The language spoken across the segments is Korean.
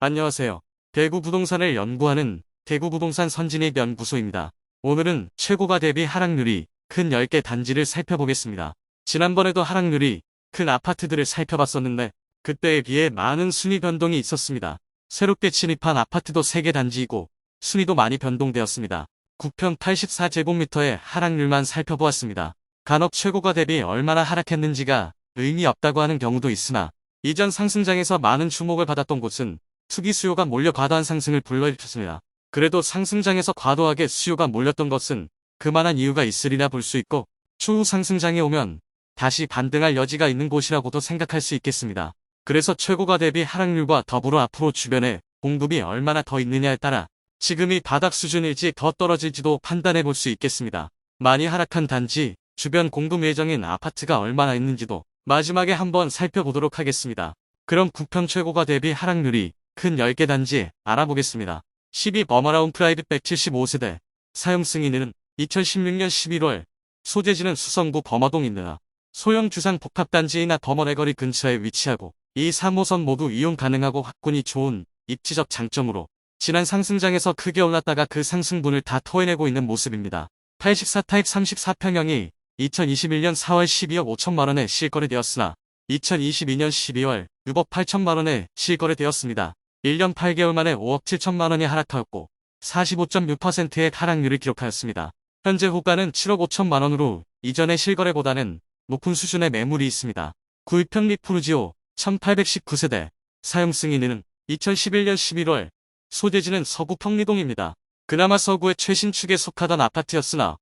안녕하세요. 대구 부동산을 연구하는 대구부동산 선진입연구소입니다. 오늘은 최고가 대비 하락률이 큰 10개 단지를 살펴보겠습니다. 지난번에도 하락률이 큰 아파트들을 살펴봤었는데 그때에 비해 많은 순위 변동이 있었습니다. 새롭게 진입한 아파트도 3개 단지이고 순위도 많이 변동되었습니다. 9평 84제곱미터의 하락률만 살펴보았습니다. 간혹 최고가 대비 얼마나 하락했는지가 의미 없다고 하는 경우도 있으나 이전 상승장에서 많은 주목을 받았던 곳은 투기 수요가 몰려 과도한 상승을 불러일으켰습니다. 그래도 상승장에서 과도하게 수요가 몰렸던 것은 그만한 이유가 있으리라 볼 수 있고 추후 상승장이 오면 다시 반등할 여지가 있는 곳이라고도 생각할 수 있겠습니다. 그래서 최고가 대비 하락률과 더불어 앞으로 주변에 공급이 얼마나 더 있느냐에 따라 지금이 바닥 수준일지 더 떨어질지도 판단해 볼 수 있겠습니다. 많이 하락한 단지, 주변 공급 예정인 아파트가 얼마나 있는지도 마지막에 한번 살펴보도록 하겠습니다. 그럼 9평 최고가 대비 하락률이 큰 10개 단지 알아보겠습니다. 12 버머라운 프라이빗 175세대 사용 승인은 2016년 11월 소재지는 수성구 범어동입니다. 소형 주상 복합단지이나 버머레거리 근처에 위치하고 이 3호선 모두 이용 가능하고 확군이 좋은 입지적 장점으로 지난 상승장에서 크게 올랐다가 그 상승분을 다 토해내고 있는 모습입니다. 84타입 34평형이 2021년 4월 12억 5천만원에 실거래되었으나 2022년 12월 6억 8천만원에 실거래되었습니다. 1년 8개월 만에 5억 7천만원이 하락하였고 45.6%의 하락률을 기록하였습니다. 현재 호가는 7억 5천만원으로 이전의 실거래보다는 높은 수준의 매물이 있습니다. 구입형 리푸르지오 1819세대 사용 승인은 2011년 11월 소재지는 서구 평리동입니다. 그나마 서구의 최신축에 속하던 아파트였으나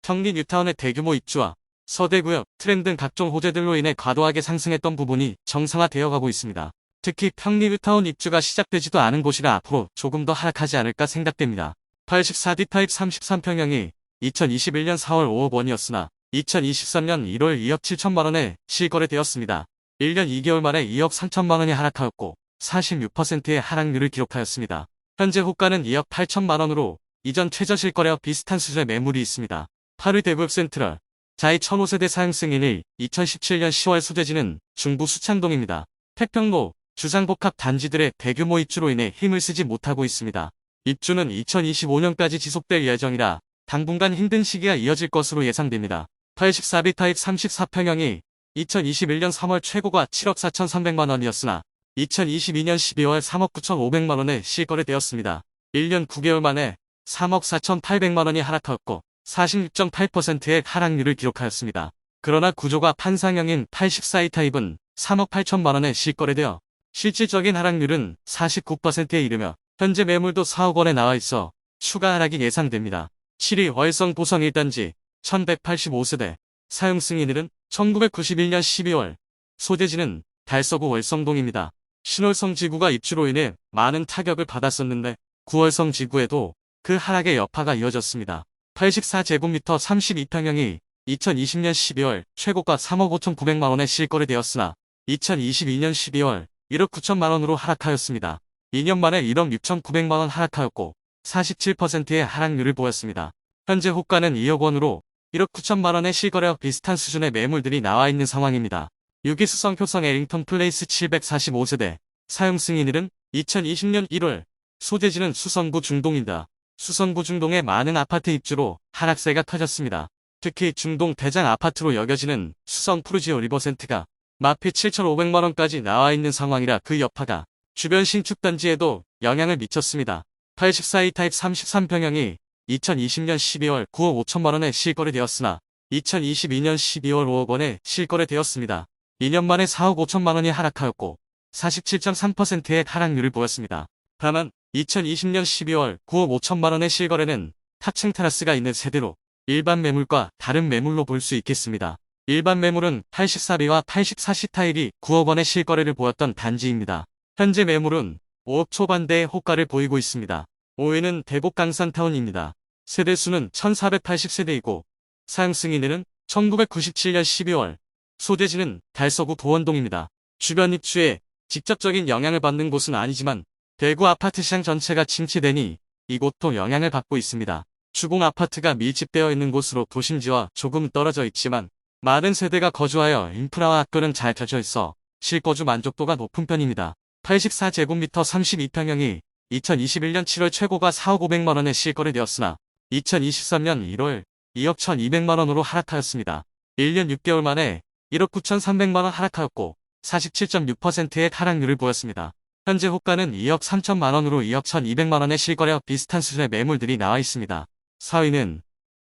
평리 뉴타운의 대규모 입주와 서대구역, 트램 등 각종 호재들로 인해 과도하게 상승했던 부분이 정상화되어 가고 있습니다. 특히 평리 뉴타운 입주가 시작되지도 않은 곳이라 앞으로 조금 더 하락하지 않을까 생각됩니다. 84D 타입 33평형이 2021년 4월 5억 원이었으나 2023년 1월 2억 7천만원에 실거래되었습니다. 1년 2개월 만에 2억 3천만원이 하락하였고 46%의 하락률을 기록하였습니다. 현재 호가는 2억 8천만원으로 이전 최저 실거래와 비슷한 수준의 매물이 있습니다. 8위 대구역 센트럴 자이 1005세대 사용 승인일 2017년 10월 소재지는 중부 수창동입니다. 태평로, 주상복합 단지들의 대규모 입주로 인해 힘을 쓰지 못하고 있습니다. 입주는 2025년까지 지속될 예정이라 당분간 힘든 시기가 이어질 것으로 예상됩니다. 84B 타입 34평형이 2021년 3월 최고가 7억 4,300만원이었으나 2022년 12월 3억 9,500만원에 실거래되었습니다. 1년 9개월 만에 3억 4,800만원이 하락하였고 46.8%의 하락률을 기록하였습니다. 그러나 구조가 판상형인 84E 타입은 3억 8천만원에 실거래되어 실질적인 하락률은 49%에 이르며 현재 매물도 4억 원에 나와 있어 추가 하락이 예상됩니다. 7위 월성 보성 1단지 1185세대 사용 승인일은 1991년 12월 소재지는 달서구 월성동입니다. 신월성 지구가 입주로 인해 많은 타격을 받았었는데 구월성 지구에도 그 하락의 여파가 이어졌습니다. 84제곱미터 32평형이 2020년 12월 최고가 3억 5,900만원에 실거래되었으나 2022년 12월 1억 9천만원으로 하락하였습니다. 2년 만에 1억 6,900만원 하락하였고 47%의 하락률을 보였습니다. 현재 호가는 2억 원으로 1억 9천만원의 실거래와 비슷한 수준의 매물들이 나와 있는 상황입니다. 6위 수성 효성 에링턴 플레이스 745세대 사용 승인일은 2020년 1월 소재지는 수성구 중동입니다. 수성구 중동의 많은 아파트 입주로 하락세가 터졌습니다. 특히 중동 대장 아파트로 여겨지는 수성 푸르지오 리버센트가 마피 7,500만원까지 나와 있는 상황이라 그 여파가 주변 신축 단지에도 영향을 미쳤습니다. 84E 타입 33평형이 2020년 12월 9억 5천만원에 실거래되었으나 2022년 12월 5억 원에 실거래되었습니다. 2년 만에 4억 5천만원이 하락하였고 47.3%의 하락률을 보였습니다. 다만 2020년 12월 9억 5천만원의 실거래는 타층 테라스가 있는 세대로 일반 매물과 다른 매물로 볼 수 있겠습니다. 일반 매물은 84B와 84C 타입이 9억 원의 실거래를 보였던 단지입니다. 현재 매물은 5억 초반대의 호가를 보이고 있습니다. 5위는 대곡 강산타운입니다. 세대수는 1480세대이고 사용 승인일은 1997년 12월 소재지는 달서구 도원동입니다. 주변 입주에 직접적인 영향을 받는 곳은 아니지만 대구 아파트 시장 전체가 침체되니 이곳도 영향을 받고 있습니다. 주공 아파트가 밀집되어 있는 곳으로 도심지와 조금 떨어져 있지만 많은 세대가 거주하여 인프라와 학교는 잘 펴져 있어 실거주 만족도가 높은 편입니다. 84제곱미터 32평형이 2021년 7월 최고가 4억 500만원에 실거래되었으나 2023년 1월 2억 1200만원으로 하락하였습니다. 1년 6개월 만에 1억 9300만원 하락하였고 47.6%의 하락률을 보였습니다. 현재 호가는 2억 3천만원으로 2억 1200만원의 실거래와 비슷한 수준의 매물들이 나와 있습니다. 4위는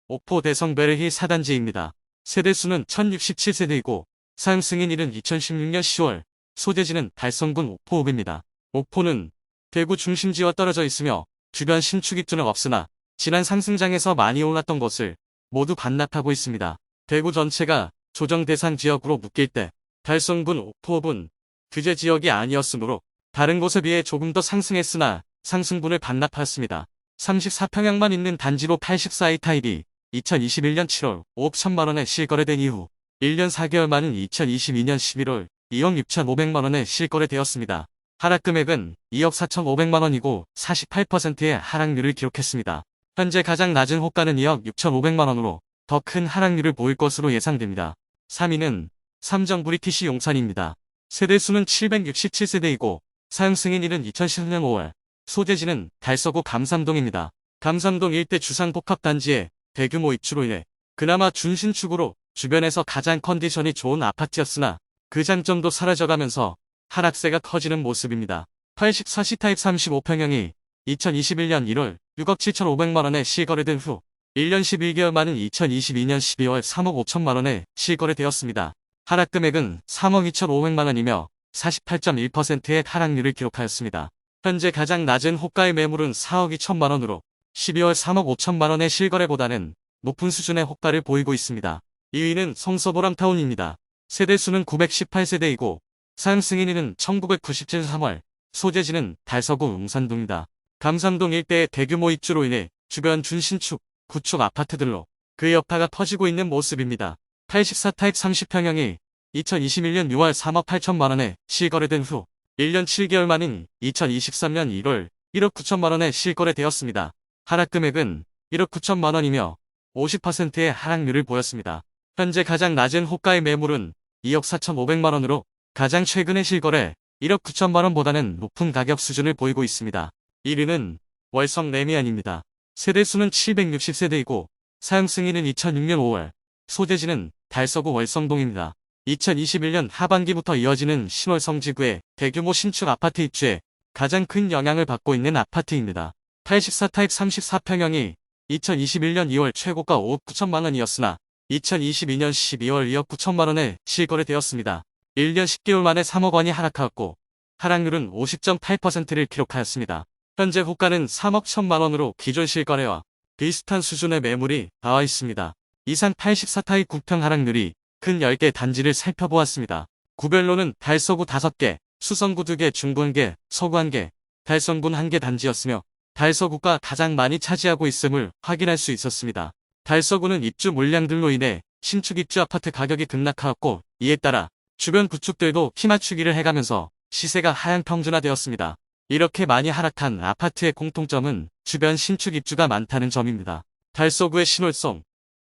옥포 대성 베르힐 4단지입니다. 세대수는 1067세대이고 사용 승인일은 2016년 10월, 소재지는 달성군 옥포읍입니다. 옥포는 대구 중심지와 떨어져 있으며 주변 신축 입주는 없으나 지난 상승장에서 많이 올랐던 것을 모두 반납하고 있습니다. 대구 전체가 조정 대상 지역으로 묶일 때 달성군 옥포읍은 규제 지역이 아니었으므로 다른 곳에 비해 조금 더 상승했으나 상승분을 반납하였습니다. 34평형만 있는 단지로 84이 타입이 2021년 7월 5억 1000만원에 실거래된 이후 1년 4개월 만인 2022년 11월 2억 6500만원에 실거래되었습니다. 하락 금액은 2억 4500만원이고 48%의 하락률을 기록했습니다. 현재 가장 낮은 호가는 2억 6500만원으로 더 큰 하락률을 보일 것으로 예상됩니다. 3위는 삼정 브리티시 용산입니다. 세대수는 767세대이고 사용 승인일은 2010년 5월, 소재지는 달서구 감삼동입니다. 감삼동 일대 주상복합단지에 대규모 입주로 인해 그나마 준신축으로 주변에서 가장 컨디션이 좋은 아파트였으나 그 장점도 사라져가면서 하락세가 커지는 모습입니다. 84시 타입 35평형이 2021년 1월 6억 7500만원에 실거래된 후 1년 11개월 만인 2022년 12월 3억 5천만원에 실거래되었습니다. 하락 금액은 3억 2500만원이며 48.1%의 하락률을 기록하였습니다. 현재 가장 낮은 호가의 매물은 4억 2천만원으로 12월 3억 5천만원의 실거래보다는 높은 수준의 호가를 보이고 있습니다. 2위는 성서보람타운입니다. 세대수는 918세대이고 사용 승인일은 1997년 3월, 소재지는 달서구 웅산동입니다. 감삼동 일대의 대규모 입주로 인해 주변 준신축, 구축 아파트들로 그 여파가 퍼지고 있는 모습입니다. 84 타입 30평형이 2021년 6월 3억 8천만원에 실거래된 후 1년 7개월 만인 2023년 1월 1억 9천만원에 실거래되었습니다. 하락 금액은 1억 9천만원이며 50%의 하락률을 보였습니다. 현재 가장 낮은 호가의 매물은 2억 4,500만원으로 가장 최근의 실거래 1억 9천만원보다는 높은 가격 수준을 보이고 있습니다. 1위는 월성 레미안입니다. 세대수는 760세대이고 사용 승인은 2006년 5월, 소재지는 달서구 월성동입니다. 2021년 하반기부터 이어지는 신월성 지구의 대규모 신축 아파트 입주에 가장 큰 영향을 받고 있는 아파트입니다. 84 타입 34평형이 2021년 2월 최고가 5억 9천만원이었으나 2022년 12월 2억 9천만원에 실거래되었습니다. 1년 10개월 만에 3억 원이 하락하였고 하락률은 50.8%를 기록하였습니다. 현재 호가는 3억 1천만원으로 기존 실거래와 비슷한 수준의 매물이 나와 있습니다. 이상 84 타입 9평 하락률이 큰 10개 단지를 살펴보았습니다. 구별로는 달서구 5개, 수성구 2개, 중구 1개, 서구 1개, 달성군 1개 단지였으며 달서구가 가장 많이 차지하고 있음을 확인할 수 있었습니다. 달서구는 입주 물량들로 인해 신축 입주 아파트 가격이 급락하였고 이에 따라 주변 구축들도 피맞추기를 해가면서 시세가 하향 평준화되었습니다. 이렇게 많이 하락한 아파트의 공통점은 주변 신축 입주가 많다는 점입니다. 달서구의 신월성,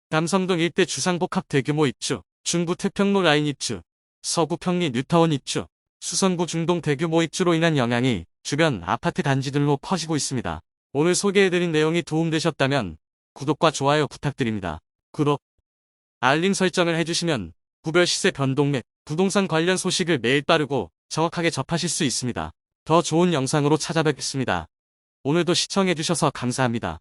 감성동 일대 주상복합 대규모 입주, 중구 태평로 라인 입주, 서구 평리 뉴타운 입주, 수성구 중동 대규모 입주로 인한 영향이 주변 아파트 단지들로 퍼지고 있습니다. 오늘 소개해드린 내용이 도움되셨다면 구독과 좋아요 부탁드립니다. 구독, 알림 설정을 해주시면 구별 시세 변동 및 부동산 관련 소식을 매일 빠르고 정확하게 접하실 수 있습니다. 더 좋은 영상으로 찾아뵙겠습니다. 오늘도 시청해주셔서 감사합니다.